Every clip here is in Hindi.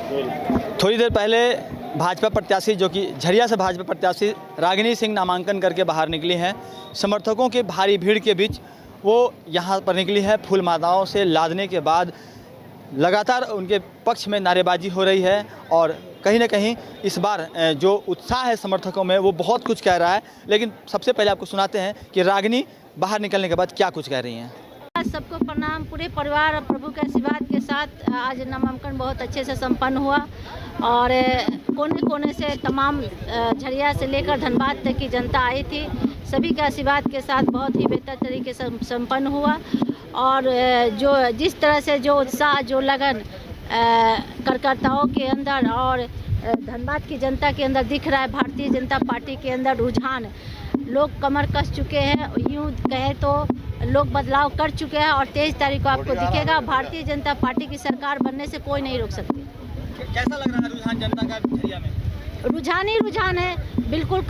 थोड़ी देर पहले भाजपा प्रत्याशी जो कि झरिया से भाजपा प्रत्याशी रागिनी सिंह नामांकन करके बाहर निकली हैं। समर्थकों के भारी भीड़ के बीच वो यहाँ पर निकली है। फूल मालाओं से लादने के बाद लगातार उनके पक्ष में नारेबाजी हो रही है और कहीं ना कहीं इस बार जो उत्साह है समर्थकों में वो बहुत कुछ कह रहा है। लेकिन सबसे पहले आपको सुनाते हैं कि रागिनी बाहर निकलने के बाद क्या कुछ कह रही हैं। सबको प्रणाम। पूरे परिवार और प्रभु के आशीर्वाद के साथ आज नामांकन बहुत अच्छे से संपन्न हुआ और कोने कोने से तमाम झरिया से लेकर धनबाद तक की जनता आई थी। सभी के आशीर्वाद के साथ बहुत ही बेहतर तरीके से संपन्न हुआ और जो जिस तरह से जो उत्साह जो लगन कार्यकर्ताओं के अंदर और धनबाद की जनता के अंदर दिख रहा है, भारतीय जनता पार्टी के अंदर रुझान, लोग कमर कस चुके हैं। यूँ कहें तो लोग बदलाव कर चुके हैं और 23 तारीख को आपको दिखेगा भारतीय जनता पार्टी की सरकार बनने से कोई नहीं रोक सकती। कैसा लग रहा है रुझान जनता का झरिया में? रुझान ही रुझान है, बिल्कुल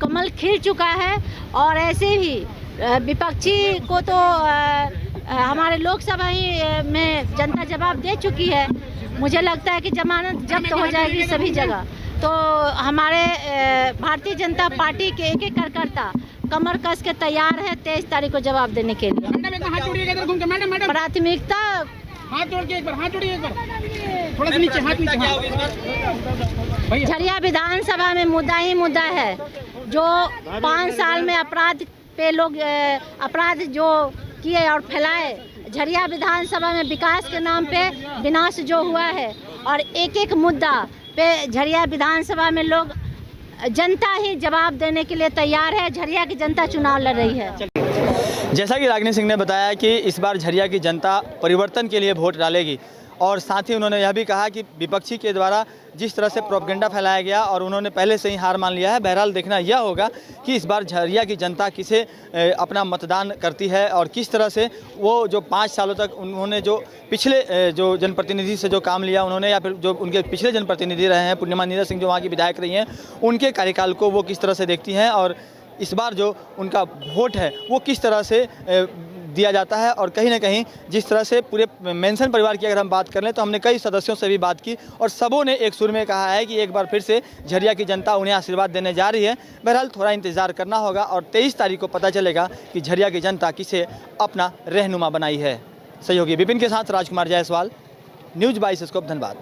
कमल खिल चुका है। और ऐसे ही विपक्षी को तो हमारे लोकसभा ही में जनता जवाब दे चुकी है। मुझे लगता है कि जमानत जब्त हो जाएगी सभी जगह। तो हमारे भारतीय जनता पार्टी के एक एक कार्यकर्ता कमर कस के तैयार है 23 तारीख को जवाब देने के लिए। प्राथमिकता हाथ जोड़ के एक बार थोड़ा सा नीचे हाथ नीचे। झरिया विधानसभा में मुद्दा ही मुद्दा है। जो 5 साल में अपराध पे लोग अपराध जो किए और फैलाए, झरिया विधानसभा में विकास के नाम पे विनाश जो हुआ है और एक एक मुद्दा पे झरिया विधानसभा में लोग जनता ही जवाब देने के लिए तैयार है। झरिया की जनता चुनाव लड़ रही है। जैसा कि रागिनी सिंह ने बताया कि इस बार झरिया की जनता परिवर्तन के लिए वोट डालेगी और साथ ही उन्होंने यह भी कहा कि विपक्षी के द्वारा जिस तरह से प्रोपगेंडा फैलाया गया और उन्होंने पहले से ही हार मान लिया है। बहरहाल देखना यह होगा कि इस बार झरिया की जनता किसे अपना मतदान करती है और किस तरह से वो जो 5 सालों तक उन्होंने जो पिछले जो जनप्रतिनिधि से जो काम लिया उन्होंने या फिर जो उनके पिछले जनप्रतिनिधि रहे हैं पूर्णिमा नीरज सिंह जो वहाँ की विधायक रही हैं, उनके कार्यकाल को वो किस तरह से देखती हैं और इस बार जो उनका वोट है वो किस तरह से दिया जाता है। और कहीं ना कहीं जिस तरह से पूरे मेंशन परिवार की अगर हम बात कर लें तो हमने कई सदस्यों से भी बात की और सबों ने एक सुर में कहा है कि एक बार फिर से झरिया की जनता उन्हें आशीर्वाद देने जा रही है। बहरहाल थोड़ा इंतजार करना होगा और 23 तारीख को पता चलेगा कि झरिया की जनता किसे अपना रहनुमा बनाई है। सहयोगी विपिन के साथ राजकुमार जायसवाल, न्यूज 22 स्कोप, धनबाद।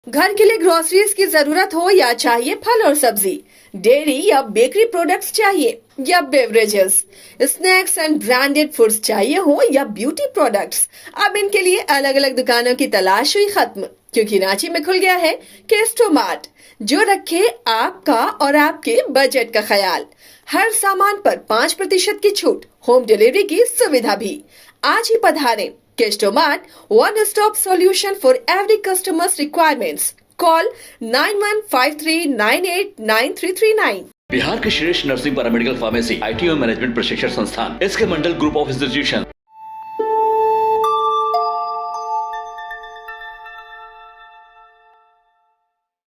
घर के लिए ग्रोसरीज की जरूरत हो या चाहिए फल और सब्जी, डेयरी या बेकरी प्रोडक्ट्स चाहिए या beverages, snacks and branded foods चाहिए हो या ब्यूटी प्रोडक्ट्स, अब इनके लिए अलग अलग दुकानों की तलाश हुई खत्म, क्योंकि रांची में खुल गया है केस्टो मार्ट, जो रखे आपका और आपके बजट का ख्याल। हर सामान पर 5% की छूट, होम डिलीवरी की सुविधा भी। आज ही पधारें Kesto mart, one stop solution for every customer's requirements. Call 9153989339। बिहार के श्रेष्ठ nursing paramedical pharmacy ITO management प्रशिक्षण संस्थान, इसके मंडल ग्रुप ऑफ इंस्टीट्यूशन